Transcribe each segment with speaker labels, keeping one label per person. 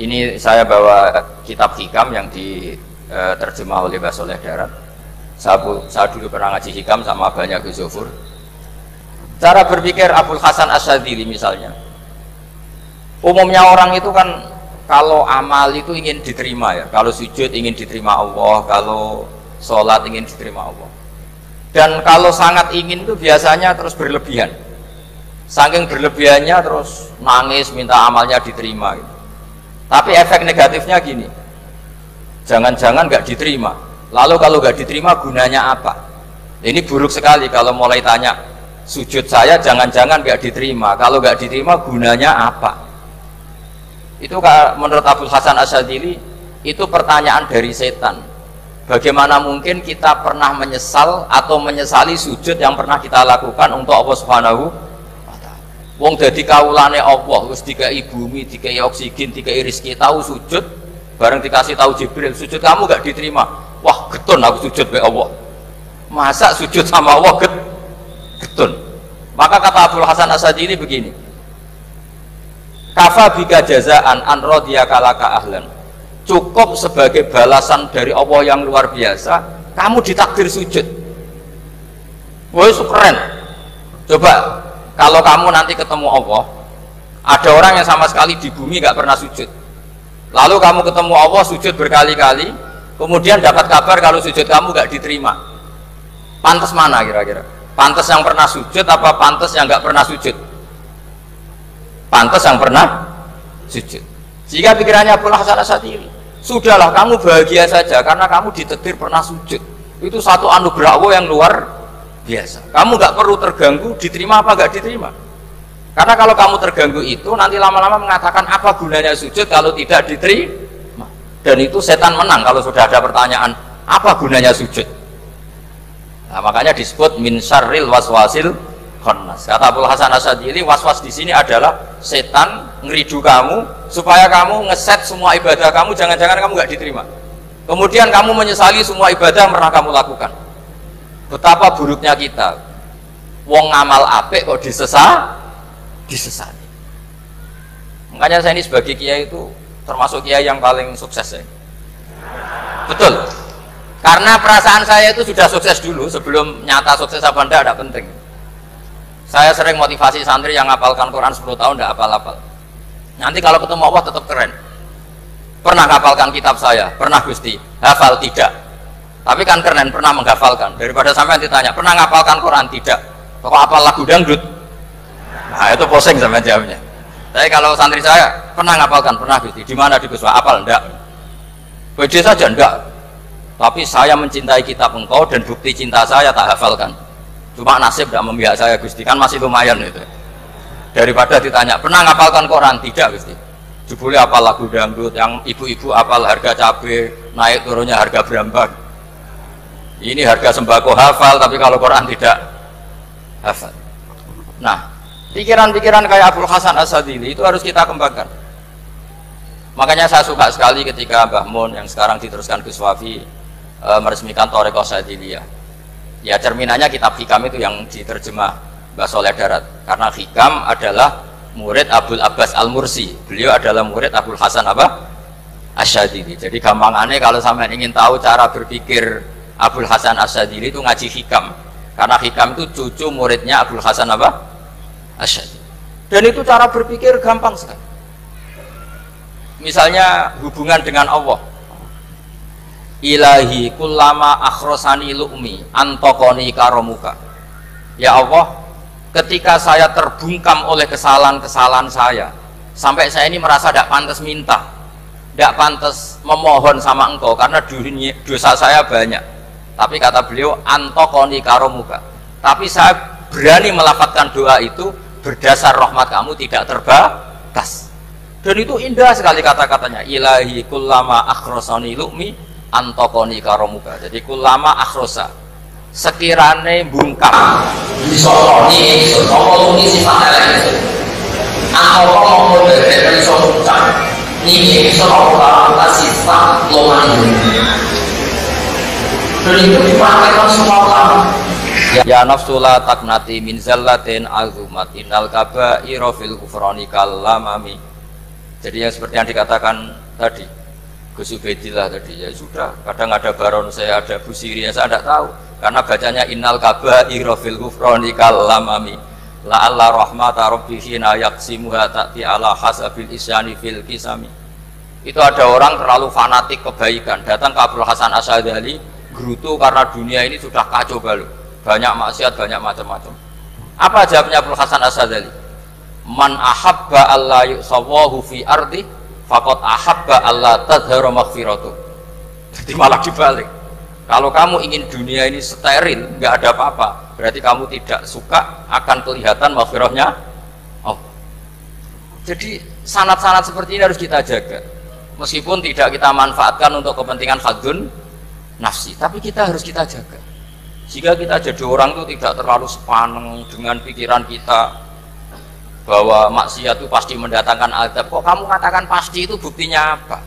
Speaker 1: Ini saya bawa kitab hikam yang diterjemah oleh Mbah Soleh Darat. Saya dulu pernah ngaji hikam sama banyak Gus Zofur. Cara berpikir Abul Hasan Asyadzili misalnya, umumnya orang itu kan kalau amal itu ingin diterima ya, kalau sujud ingin diterima Allah, kalau sholat ingin diterima Allah. Dan kalau sangat ingin itu biasanya terus berlebihan. Saking berlebihannya terus nangis minta amalnya diterima gitu. Tapi efek negatifnya gini, jangan-jangan nggak diterima. Lalu kalau nggak diterima gunanya apa? Ini buruk sekali kalau mulai tanya sujud saya jangan-jangan nggak diterima. Kalau nggak diterima gunanya apa? Itu menurut Abul Hasan Asyadzili itu pertanyaan dari setan. Bagaimana mungkin kita pernah menyesal atau menyesali sujud yang pernah kita lakukan untuk Allah Subhanahu wa ta'ala. Wong dadi kawulane Allah, wis dikai bumi, dikai oksigen, dikai rezeki, tahu sujud, bareng dikasih tahu Jibril, sujud kamu gak diterima. Wah, getun aku sujud be Allah. Masa sujud sama Allah getun. Maka kata Abul Hasan Asyadzili begini, kafa bika jazaan an radiyaka laka ahlan. Cukup sebagai balasan dari Allah yang luar biasa, kamu ditakdir sujud. Woi, keren. Coba kalau kamu nanti ketemu Allah, ada orang yang sama sekali di bumi gak pernah sujud. Lalu kamu ketemu Allah sujud berkali-kali, kemudian dapat kabar kalau sujud kamu gak diterima. Pantas mana kira-kira? Pantas yang pernah sujud apa pantas yang gak pernah sujud? Pantas yang pernah sujud. Jika pikirannya Abul Hasan Asyadzili, sudahlah kamu bahagia saja karena kamu ditakdir pernah sujud. Itu satu anugerah Allah yang luar biasa. Kamu nggak perlu terganggu diterima apa nggak diterima. Karena kalau kamu terganggu itu nanti lama-lama mengatakan apa gunanya sujud kalau tidak diterima. Dan itu setan menang kalau sudah ada pertanyaan apa gunanya sujud. Nah, makanya disebut min syarril waswasil khannas. Kata Abul Hasan Asyadzili, waswas di sini adalah setan ngeridu kamu supaya kamu ngeset semua ibadah kamu, jangan-jangan kamu nggak diterima. Kemudian kamu menyesali semua ibadah yang pernah kamu lakukan. Betapa buruknya kita. Wong ngamal apik kok disesali. Makanya saya ini sebagai kiai itu termasuk kiai yang paling sukses ya. Betul. Karena perasaan saya itu sudah sukses dulu sebelum nyata sukses apa enggak ada penting. Saya sering motivasi santri yang ngapalkan Quran 10 tahun tidak hafal-hafal. Nanti kalau ketemu Allah tetap keren. Pernah ngapalkan kitab saya? Pernah Gusti. Hafal tidak. Tapi kan keren pernah menghafalkan. Daripada sampai ditanya, pernah ngapalkan Quran? Tidak. Kok hafal lagu dangdut? Nah itu posing sama jawabnya. Tapi kalau santri saya, pernah ngapalkan? Pernah Gusti. Di mana di Guswa? Hafal? Enggak. Beda saja? Enggak. Tapi saya mencintai kitab engkau dan bukti cinta saya tak hafalkan. Cuma nasib tidak memihak saya Gusti, kan masih lumayan itu. Daripada ditanya pernah ngapalkan Quran? Tidak Gusti. Jebule apal lagu dangdut, yang ibu-ibu apal harga cabai naik turunnya harga berambang. Ini harga sembako hafal, tapi kalau Quran tidak hafal. Nah, pikiran-pikiran kayak Abul Hasan Asyadzili itu harus kita kembangkan. Makanya saya suka sekali ketika Mbah Mun yang sekarang diteruskan Gus Wafi meresmikan Thariqah Syadziliyah. Ya cerminannya kitab hikam itu yang diterjemah Mbah Soleh Darat, karena hikam adalah murid Abul Abbas Al-Mursi, beliau adalah murid Abul Hasan Asyadzili. Jadi gampangannya kalau sampai ingin tahu cara berpikir Abul Hasan Asyadzili itu ngaji hikam, karena hikam itu cucu muridnya Abul Hasan Asyadzili. Dan itu cara berpikir gampang sekali. Misalnya hubungan dengan Allah, ilahi kullama akhrosani lu'mi antokoni karomuka. Ya Allah, ketika saya terbungkam oleh kesalahan-kesalahan saya, sampai saya ini merasa tidak pantas minta, tidak pantas memohon sama engkau karena dosa saya banyak. Tapi kata beliau antokoni karomuka, tapi saya berani melafadzkan doa itu berdasar rahmat kamu tidak terbatas. Dan itu indah sekali kata-katanya, ilahi kullama akhrosani lu'mi antokoni karomuka. Jadi kulama akhrosa sekirane bungkam disoni sosok ini sifatnya lagi antoko mau dari sosok bungkam ini sosok orang sifat loman dan itu dipakai semua orang. Ya nafsula taknati min zallatin azumatin al kabairo fil kufrani kalamami. Jadi yang seperti yang dikatakan tadi Gus Ubaidillah tadi, ya sudah, kadang ada baron saya, ada Busiri, ya saya tidak tahu karena bacanya innal kaba'ira fil ghufrani kalamami la'alla rahmata rabbihina yaqsimuha ta'ti ala hasabil isyani fil kisami. Itu ada orang terlalu fanatik kebaikan datang ke Abdul Hasan Asy'adzali gerutu karena dunia ini sudah kacau balau, banyak maksiat, banyak macam-macam. Apa jawabnya Abdul Hasan Asy'adzali? Man ahabba alla yusawahu fi ardi faqad ahabba alla tadhara maghfiratuh. Jadi malah dibalik. Kalau kamu ingin dunia ini steril, nggak ada apa-apa, berarti kamu tidak suka akan kelihatan maghfirahnya. Oh. Jadi sanad-sanad seperti ini harus kita jaga. Meskipun tidak kita manfaatkan untuk kepentingan hadun nafsi, tapi kita harus kita jaga. Jika kita jadi orang itu tidak terlalu sepaneng dengan pikiran kita bahwa maksiat itu pasti mendatangkan azab. Kok kamu katakan pasti, itu buktinya apa?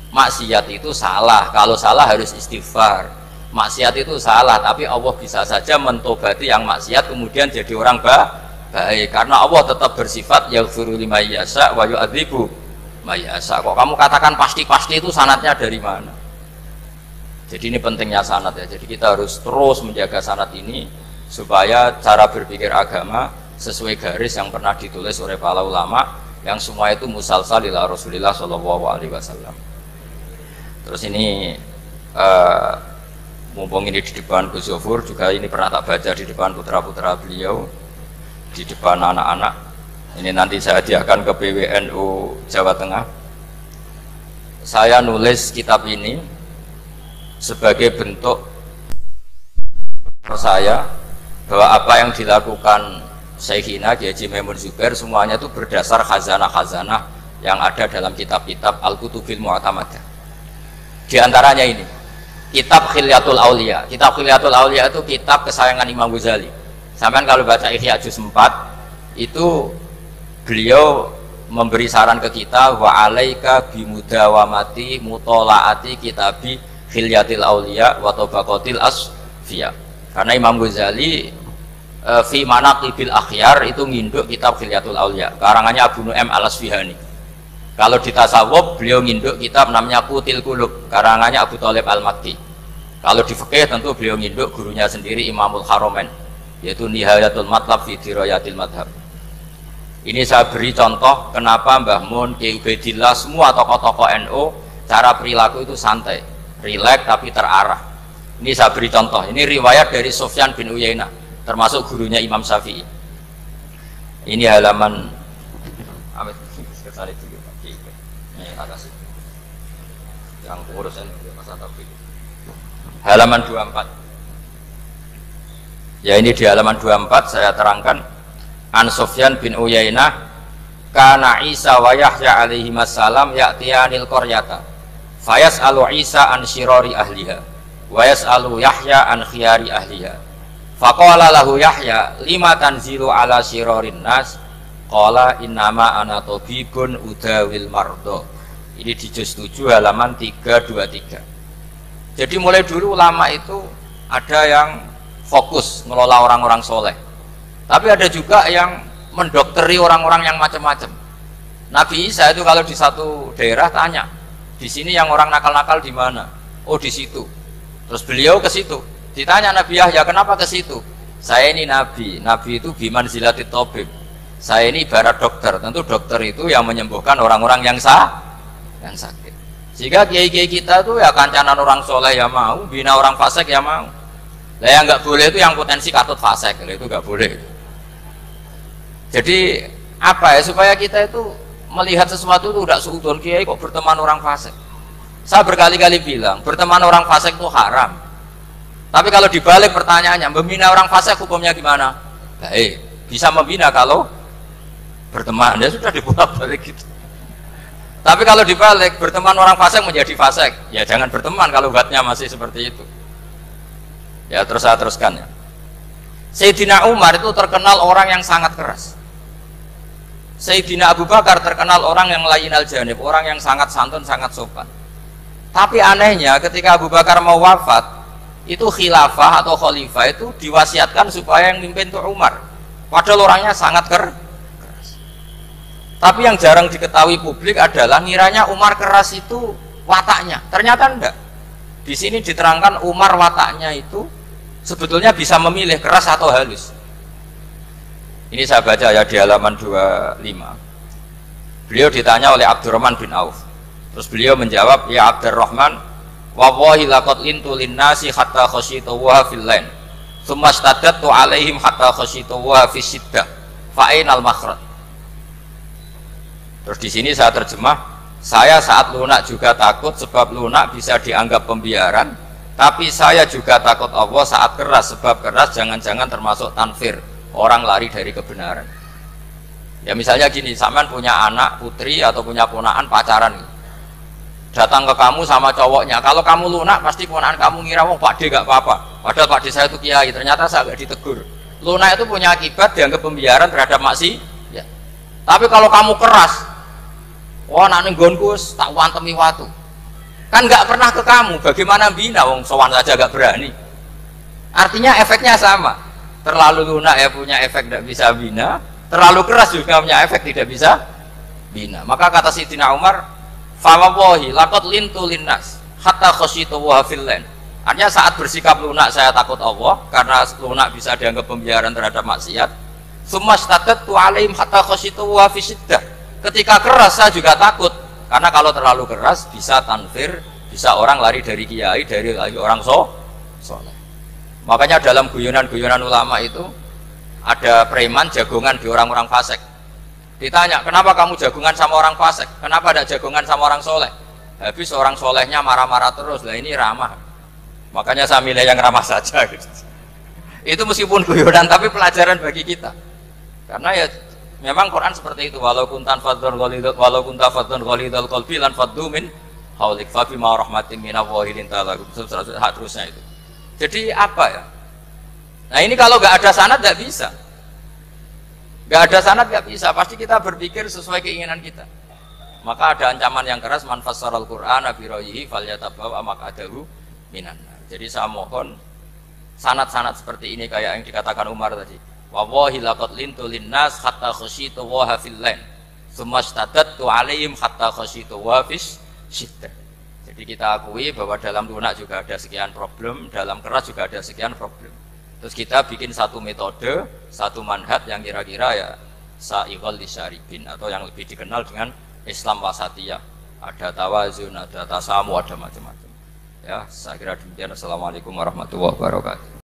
Speaker 1: Maksiat itu salah, kalau salah harus istighfar. Maksiat itu salah, tapi Allah bisa saja mentobati yang maksiat kemudian jadi orang baik, karena Allah tetap bersifat yaghfiru liman yasha wa yu'adzibu may yasha. Kok kamu katakan pasti-pasti, itu sanadnya dari mana? Jadi ini pentingnya sanad ya. Jadi kita harus terus menjaga sanad ini supaya cara berpikir agama sesuai garis yang pernah ditulis oleh para ulama, yang semua itu musalsal ila Rasulillah Shallallahu Alaihi Wasallam. Terus ini mumpung ini di depan Gus Zofur, juga ini pernah tak baca di depan putra-putra beliau, di depan anak-anak. Ini nanti saya hadiahkan ke PWNU Jawa Tengah. Saya nulis kitab ini sebagai bentuk saya bahwa apa yang dilakukan Syekhina Kiai Haji Maimun Zubair semuanya itu berdasar khazanah-khazanah yang ada dalam kitab-kitab Al-Kutubil Mu'tamadah. Di antaranya ini kitab Khilyatul Aulia. Kitab Khilyatul Aulia itu kitab kesayangan Imam Ghazali. Sampai kalau baca Ihya Juz 4 itu beliau memberi saran ke kita, wa alaika bimudawamati mutolaati kitabi Khilyatil Aulia wa tabaqatil asfiya. Karena Imam Ghazali fi manaqibil akhyar itu nginduk kitab Khilyatul Aulia karangannya Abu Nu'aim Al-Asfihani. Kalau di tasawuf beliau nginduk kitab namanya Qutil Qulub karangannya Abu Thalib Al-Makki. Kalau di fikih tentu beliau nginduk gurunya sendiri Imamul Haramain, yaitu Nihayatul Matlab fi Dirayatil Madhab. Ini saya beri contoh kenapa Mbah Mun, Kiai Ubaidillah, semua tokoh-tokoh NU cara perilaku itu santai, rileks tapi terarah. Ini saya beri contoh. Ini riwayat dari Sufyan bin Uyainah, termasuk gurunya Imam Syafi'i. Ini halaman yang pengurusan halaman 24. Ya, ini di halaman 24 saya terangkan An Sufyan bin Uyainah kana Isa wa Yahya alaihi wassalam ya'tiyanil qaryata fayas'alu Isa an syirari ahliha wa yas'alu Yahya an khiyari ahliha. Faqala lahu Yahya lima tanzilu ala syirarin nas qala innama ana tabibun udawil mardo. Ini di juz 7 halaman 323. Jadi mulai dulu ulama itu ada yang fokus ngelola orang-orang soleh, tapi ada juga yang mendokteri orang-orang yang macam-macam. Nabi Isa itu kalau di satu daerah tanya, di sini yang orang nakal-nakal di mana? Oh, di situ. Terus beliau ke situ. Ditanya Nabi Yahya, kenapa ke situ? Saya ini nabi. Nabi itu biman zilatit tabib. Saya ini ibarat dokter. Tentu dokter itu yang menyembuhkan orang-orang yang sakit. Jika kiai-kiai kita tuh ya kancanan orang soleh ya mau, bina orang fasik ya mau. Lah yang nggak boleh itu yang potensi katut fasik, itu nggak boleh. Jadi apa ya, supaya kita itu melihat sesuatu itu tidak seudon kiai kok berteman orang fasik. Saya berkali-kali bilang berteman orang fasik itu haram. Tapi kalau dibalik pertanyaannya, membina orang fasik hukumnya gimana? Baik, bisa membina kalau berteman, ya sudah dibolak-balik gitu. Tapi kalau dibalik berteman orang fasik menjadi fasik, ya jangan berteman kalau buatnya masih seperti itu. Ya terus saya teruskan ya. Sayyidina Umar itu terkenal orang yang sangat keras. Sayyidina Abu Bakar terkenal orang yang layyinal janib, orang yang sangat santun, sangat sopan. Tapi anehnya ketika Abu Bakar mau wafat, itu khilafah atau khalifah itu diwasiatkan supaya yang mimpin itu Umar. Padahal orangnya sangat keras. Tapi yang jarang diketahui publik adalah ngiranya Umar keras itu wataknya. Ternyata enggak. Di sini diterangkan Umar wataknya itu sebetulnya bisa memilih keras atau halus. Ini saya baca ya di halaman 25. Beliau ditanya oleh Abdurrahman bin Auf. Terus beliau menjawab, ya Abdurrahman, wallahi laqad lintu linnasi hatta khasyitu wa fil lain. Tsumma staddattu alaihim hatta khasyitu wa fi siddah. Fa ainal makhraj. Terus di sini saya terjemah, saya saat lunak juga takut sebab lunak bisa dianggap pembiaran, tapi saya juga takut Allah saat keras sebab keras jangan-jangan termasuk tanfir, orang lari dari kebenaran. Ya misalnya gini, sampean punya anak putri atau punya ponakan pacaran, datang ke kamu sama cowoknya, kalau kamu lunak pasti ponakan kamu ngira wong Pak D gak apa-apa, padahal Pak D saya itu kiai, ternyata saya gak ditegur. Lunak itu punya akibat dianggap pembiaran terhadap maksiat. Ya. Tapi kalau kamu keras, wah nak nenggonku tak wantemi watu, kan nggak pernah ke kamu, bagaimana bina wong sowan saja gak berani. Artinya efeknya sama, terlalu lunak ya punya efek tidak bisa bina, terlalu keras juga punya efek tidak bisa bina. Maka kata Sayyidina Umar, fawallahi laqad lintu linnas hatta khasyitu wa fil lain. Artinya saat bersikap lunak saya takut Allah karena lunak bisa dianggap pembiaran terhadap maksiat. Tsumma staddattu alaihim hatta khasyitu wa fi siddah. Ketika keras saya juga takut, karena kalau terlalu keras bisa tanfir, bisa orang lari dari kiai, dari orang soleh. Makanya dalam guyonan-guyonan ulama itu ada preman jagongan di orang-orang fasik. Ditanya, kenapa kamu jagongan sama orang fasik? Kenapa tidak jagongan sama orang soleh? Habis orang solehnya marah-marah terus, lah ini ramah. Makanya saya milih yang ramah saja. Gitu. Itu meskipun guyonan, tapi pelajaran bagi kita. Karena ya memang Quran seperti itu, walau kunta fadzan ghalidhal qalbi lan faddu min haulik fa bima rahmatin minallahi linta lahum, terusnya itu. Jadi apa ya? Nah ini kalau nggak ada sanad nggak bisa, nggak ada sanad nggak bisa, pasti kita berpikir sesuai keinginan kita. Maka ada ancaman yang keras, man fassaral Qur'ana bi ra'yihi falyatabawwa maq'adahu minan nar. Jadi saya mohon sanad-sanad seperti ini kayak yang dikatakan Umar tadi. Wallahi laqad lintu linnas hatta khasyitu wa fil lain. Tsumma staddattu alaihim hatta khasyitu wa fis siddah. Jadi kita akui bahwa dalam lunak juga ada sekian problem, dalam keras juga ada sekian problem. Terus kita bikin satu metode, satu manhaj yang kira-kira ya sa'iqal lisyaribin, atau yang lebih dikenal dengan Islam wasatiyah. Ada tawazun, ada tasamu, ada macam-macam. Ya, saya kira demikian. Assalamualaikum warahmatullahi wabarakatuh.